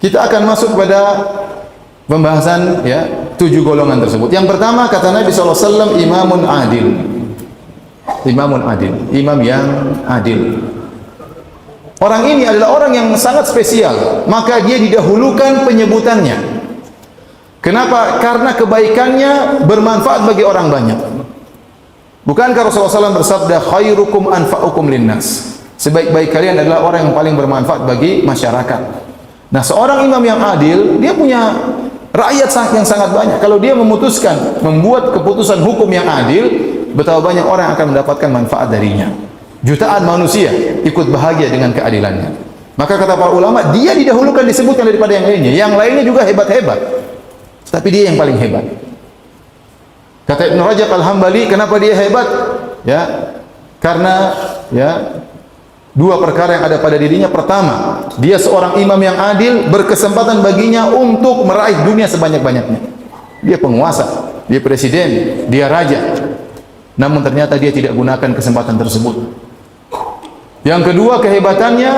Kita akan masuk pada pembahasan ya 7 golongan tersebut. Yang pertama kata Nabi SAW, imamun adil. Imamun adil, imam yang adil. Orang ini adalah orang yang sangat spesial, maka dia didahulukan penyebutannya. Kenapa? Karena kebaikannya bermanfaat bagi orang banyak. Bukankah Rasulullah SAW bersabda, khairukum anfa'ukum linnas? Sebaik-baik kalian adalah orang yang paling bermanfaat bagi masyarakat. Nah, seorang imam yang adil, dia punya rakyat yang sangat banyak. Kalau dia memutuskan, membuat keputusan hukum yang adil, betapa banyak orang yang akan mendapatkan manfaat darinya. Jutaan manusia ikut bahagia dengan keadilannya. Maka kata para ulama, dia didahulukan disebutkan daripada yang lainnya. Yang lainnya juga hebat-hebat, tapi dia yang paling hebat. Kata Ibn Rajab Al-Hambali, kenapa dia hebat? Ya, karena ya 2 perkara yang ada pada dirinya. Pertama, dia seorang imam yang adil, berkesempatan baginya untuk meraih dunia sebanyak-banyaknya. Dia penguasa, dia presiden, dia raja. Namun ternyata dia tidak gunakan kesempatan tersebut. Yang kedua, kehebatannya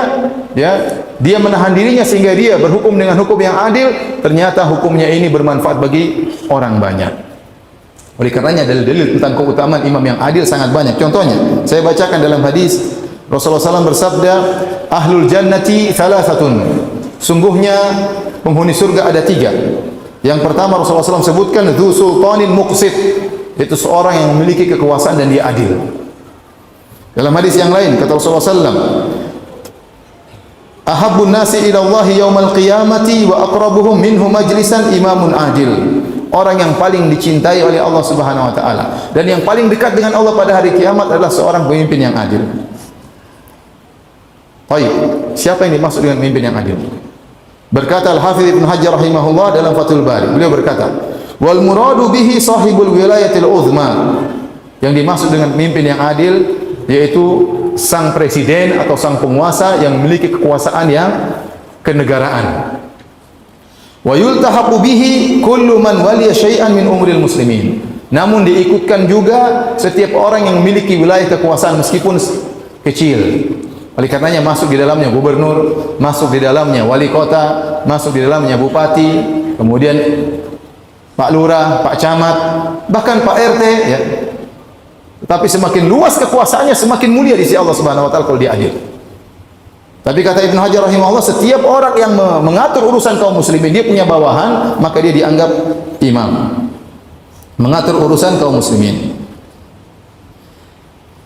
ya, dia menahan dirinya sehingga dia berhukum dengan hukum yang adil, ternyata hukumnya ini bermanfaat bagi orang banyak. Oleh karenanya dalil-dalil tentang keutamaan imam yang adil sangat banyak. Contohnya, saya bacakan dalam hadis Rasulullah SAW bersabda, ahlul jannati thalathatun. Sungguhnya penghuni surga ada 3. Yang pertama Rasulullah SAW sebutkan, dzu sultanin muqsit, itu seorang yang memiliki kekuasaan dan dia adil. Dalam hadis yang lain kata Rasulullah SAW, ahabbun nasi ila Allahi yaumal qiyamati wa aqrabuhum minhu majlisan imamun adil. Orang yang paling dicintai oleh Allah Subhanahu wa taala dan yang paling dekat dengan Allah pada hari kiamat adalah seorang pemimpin yang adil. Baik, siapa yang dimaksud dengan pemimpin yang adil? Berkata Al-Hafidz Ibnu Hajar rahimahullah dalam Fathul Bari, beliau berkata, wal muradu bihi sahibul wilayatil uzma. Yang dimaksud dengan pemimpin yang adil yaitu sang presiden atau sang penguasa yang memiliki kekuasaan yang kenegaraan. Wa yultahaqu bihi kullu man waliya syai'an min umuril muslimin. Namun diikutkan juga setiap orang yang memiliki wilayah kekuasaan meskipun kecil. Oleh karenanya masuk di dalamnya gubernur, masuk di dalamnya wali kota, masuk di dalamnya bupati, kemudian Pak Lurah, Pak Camat, bahkan Pak RT ya. Tapi semakin luas kekuasaannya, semakin mulia di sisi Allah Subhanahu wa taala kalau dia adil. Tapi kata Ibnu Hajar rahimahullah, setiap orang yang mengatur urusan kaum muslimin, dia punya bawahan, maka dia dianggap imam. Mengatur urusan kaum muslimin.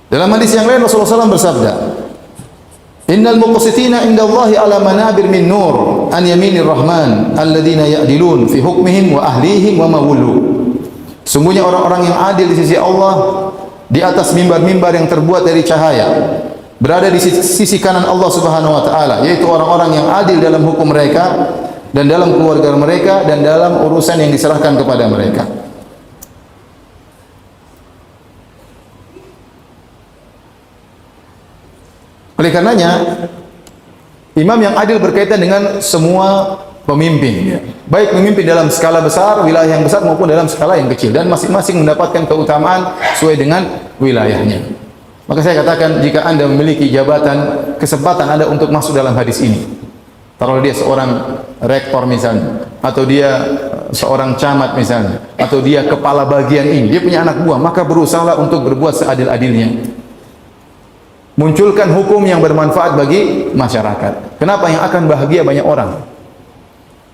Dalam hadis yang lain Rasulullah SAW bersabda, innal muqsitina indallahi ala manabir min nur an yaminir rahman alladzina ya'dilun fi hukmihim wa ahlihim wa mawulu. Sungguhnya orang-orang yang adil di sisi Allah di atas mimbar-mimbar yang terbuat dari cahaya, berada di sisi kanan Allah Subhanahu wa taala, yaitu orang-orang yang adil dalam hukum mereka dan dalam keluarga mereka dan dalam urusan yang diserahkan kepada mereka. Oleh karenanya, imam yang adil berkaitan dengan semua pemimpin, baik pemimpin dalam skala besar, wilayah yang besar maupun dalam skala yang kecil, dan masing-masing mendapatkan keutamaan sesuai dengan wilayahnya. Maka saya katakan, jika Anda memiliki jabatan, kesempatan Anda untuk masuk dalam hadis ini. Taruh dia seorang rektor misalnya, atau dia seorang camat misalnya, atau dia kepala bagian ini, dia punya anak buah, maka berusahalah untuk berbuat seadil-adilnya. Munculkan hukum yang bermanfaat bagi masyarakat. Kenapa? Yang akan bahagia banyak orang.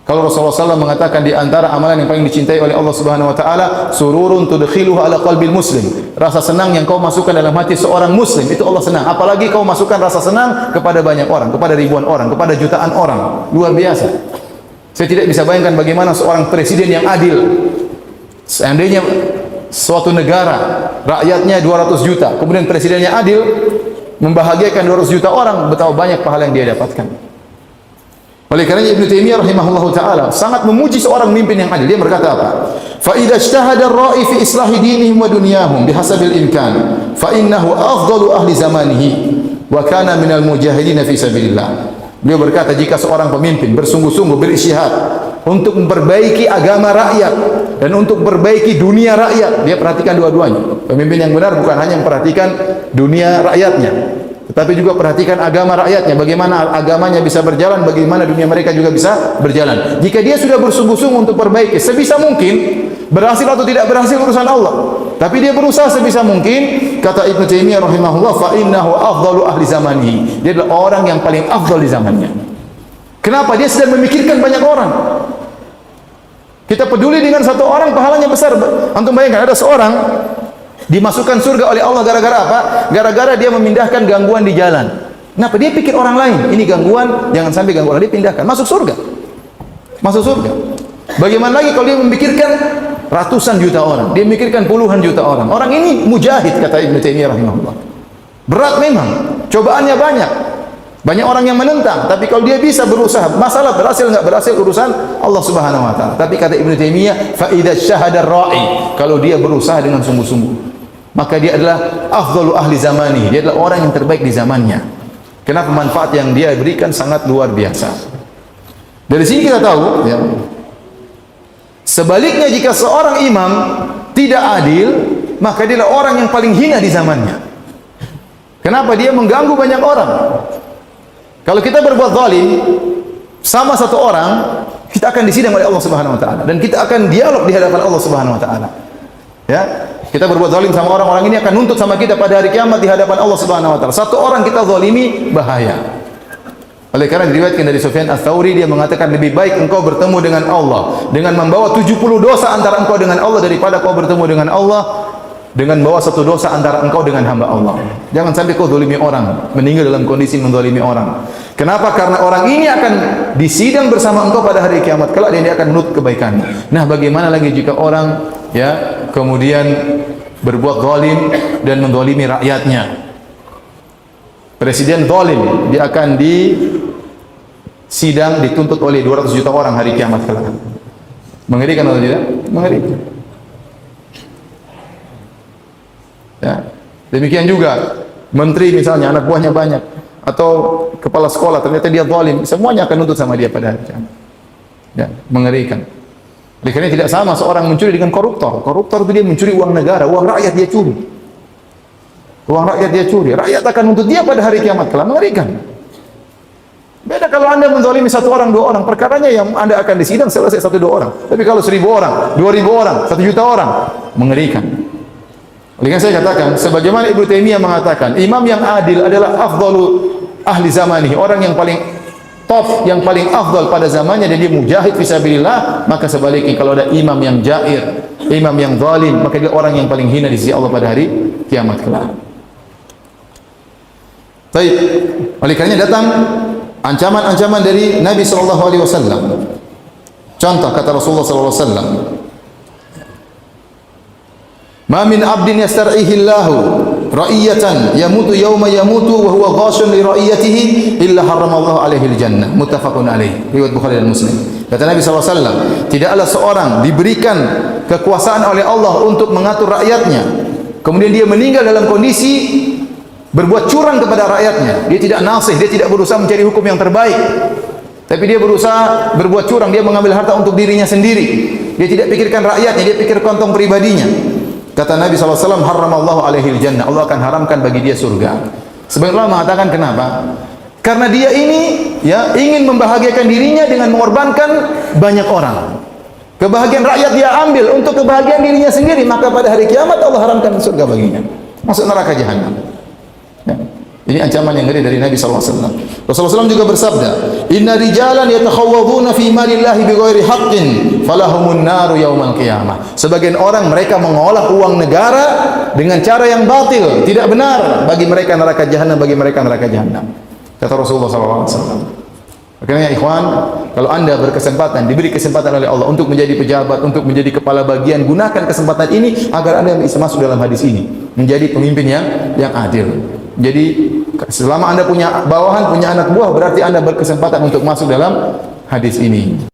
Kalau Rasulullah SAW mengatakan di antara amalan yang paling dicintai oleh Allah Subhanahu wa taala, sururun tudkhiluhu ala qalbil muslim. Rasa senang yang kau masukkan dalam hati seorang muslim, itu Allah senang. Apalagi kau masukkan rasa senang kepada banyak orang, kepada ribuan orang, kepada jutaan orang. Luar biasa. Saya tidak bisa bayangkan bagaimana seorang presiden yang adil. Seandainya suatu negara rakyatnya 200 juta, kemudian presidennya adil, membahagiakan 200 juta orang, betapa banyak pahala yang dia dapatkan. Oleh karena Ibnu Taimiyah rahimahullahu taala sangat memuji seorang pemimpin yang adil. Dia berkata apa? Fa idza ijtahada ar-ra'i fi islahi dinihim wa dunyahum bihasabil imkan, fa innahu afdalu ahli zamanihi wa kana minal mujahidin fi sabilillah. Beliau berkata, jika seorang pemimpin bersungguh-sungguh berisytihad untuk memperbaiki agama rakyat dan untuk memperbaiki dunia rakyat, dia perhatikan dua-duanya. Pemimpin yang benar bukan hanya memperhatikan dunia rakyatnya, tetapi juga perhatikan agama rakyatnya, bagaimana agamanya bisa berjalan, bagaimana dunia mereka juga bisa berjalan. Jika dia sudah bersungguh-sungguh untuk perbaiki, sebisa mungkin, berhasil atau tidak berhasil urusan Allah, tapi dia berusaha sebisa mungkin. Kata Ibnu Taimiyah rahimahullah, fa innahu afdalu ahli zamanihi, dia adalah orang yang paling afdal di zamannya. Kenapa? Dia sedang memikirkan banyak orang. Kita peduli dengan satu orang, pahalanya besar. Antum bayangkan, ada seorang dimasukkan surga oleh Allah gara-gara apa? Gara-gara dia memindahkan gangguan di jalan. Kenapa? Dia pikir orang lain, ini gangguan, jangan sampai gangguan, dia pindahkan, masuk surga. Masuk surga. Bagaimana lagi kalau dia memikirkan ratusan juta orang, dia memikirkan puluhan juta orang. Orang ini mujahid, kata Ibnu Taimiyah rahimahullah. Berat memang, cobaannya banyak. Banyak orang yang menentang, tapi kalau dia bisa berusaha, masalah berhasil enggak berhasil urusan Allah Subhanahu wa taala. Tapi kata Ibnu Taimiyah, fa idza syahada ar-ra'i, kalau dia berusaha dengan sungguh-sungguh, maka dia adalah afdalu ahli zamani, dia adalah orang yang terbaik di zamannya. Kenapa? Manfaat yang dia berikan sangat luar biasa. Dari sini kita tahu, ya, sebaliknya jika seorang imam tidak adil, maka dia adalah orang yang paling hina di zamannya. Kenapa? Dia mengganggu banyak orang. Kalau kita berbuat zalim sama satu orang, kita akan disidang oleh Allah Subhanahu wa taala dan kita akan dialog di hadapan Allah Subhanahu wa taala. Ya, kita berbuat zalim sama orang ini akan nuntut sama kita pada hari kiamat di hadapan Allah Subhanahu wa taala. Satu orang kita zalimi bahaya. Oleh karena diriwayatkan dari Sufyan Ats-Tsauri, dia mengatakan lebih baik engkau bertemu dengan Allah dengan membawa 70 dosa antara engkau dengan Allah daripada kau bertemu dengan Allah dengan bawa satu dosa antara engkau dengan hamba Allah. Jangan sampai kau zalimi orang, meninggal dalam kondisi menzalimi orang. Kenapa? Karena orang ini akan disidang bersama engkau pada hari kiamat kelak dan dia akan menuntut kebaikan. Nah, bagaimana lagi jika orang, ya, kemudian berbuat zalim dan menzalimi rakyatnya. Presiden zalim, dia akan disidang, dituntut oleh 200 juta orang hari kiamat kelak. Mengerikan atau tidak? Mengerikan. Ya. Demikian juga menteri misalnya, anak buahnya banyak, atau kepala sekolah ternyata dia zalim, semuanya akan nuntut sama dia pada hari kiamat. Ya, mengerikan. Karena tidak sama seorang mencuri dengan koruptor. Koruptor itu dia mencuri uang negara, uang rakyat dia curi. Uang rakyat dia curi. Rakyat akan nuntut dia pada hari kiamat kelak. Mengerikan. Beda kalau Anda menzalimi satu orang, dua orang, perkaranya yang Anda akan disidang selesai satu dua orang. Tapi kalau 1000 orang, 2000 orang, 1 juta orang, mengerikan. Oleh karena saya katakan, sebagaimana Ibnu Taimiyah mengatakan, imam yang adil adalah afdalu ahli zamanihi, orang yang paling top, yang paling afdal pada zamannya dan dia mujahid fisabilillah. Maka sebaliknya kalau ada imam yang jair, imam yang zalim, maka dia orang yang paling hina di sisi Allah pada hari kiamat kelak. Baik, oleh karenanya datang ancaman-ancaman dari Nabi sallallahu alaihi wasallam. Contoh kata Rasulullah sallallahu alaihi wasallam, "Ma min 'abdin yastar'ihi Allahu ra'iyatan yamutu yawma yamutu wa huwa ghashun li ra'iyatihi illa harramallahu alaihi al-jannah." Muttafaqun alaih. Riwayat Bukhari dan Muslim. Kata Nabi sallallahu alaihi wasallam, tidaklah seorang diberikan kekuasaan oleh Allah untuk mengatur rakyatnya, kemudian dia meninggal dalam kondisi berbuat curang kepada rakyatnya. Dia tidak nasih, dia tidak berusaha mencari hukum yang terbaik, tapi dia berusaha berbuat curang, dia mengambil harta untuk dirinya sendiri. Dia tidak pikirkan rakyatnya, dia pikir kantong pribadinya. Kata Nabi SAW, harramallahu alaihi jannah, Allah akan haramkan bagi dia surga. Sebagian ulama mengatakan kenapa? Karena dia ini, ya, ingin membahagiakan dirinya dengan mengorbankan banyak orang. Kebahagiaan rakyat dia ambil untuk kebahagiaan dirinya sendiri, maka pada hari kiamat Allah haramkan surga baginya, masuk neraka jahanam. Ya. Ini ancaman yang ngeri dari Nabi SAW. Rasulullah SAW juga bersabda, "Inna rijalan yatakhawwaduna fi malillahi bighairi haqqin, falahumun naru yaumal qiyamah." Sebagian orang mereka mengolah uang negara dengan cara yang batil, tidak benar, bagi mereka neraka jahanam, bagi mereka neraka jahanam. Kata Rasulullah SAW. Makanya ikhwan, kalau Anda berkesempatan, diberi kesempatan oleh Allah untuk menjadi pejabat, untuk menjadi kepala bagian, gunakan kesempatan ini agar Anda bisa masuk dalam hadis ini, menjadi pemimpin yang adil. Jadi selama Anda punya bawahan, punya anak buah, berarti Anda berkesempatan untuk masuk dalam hadis ini.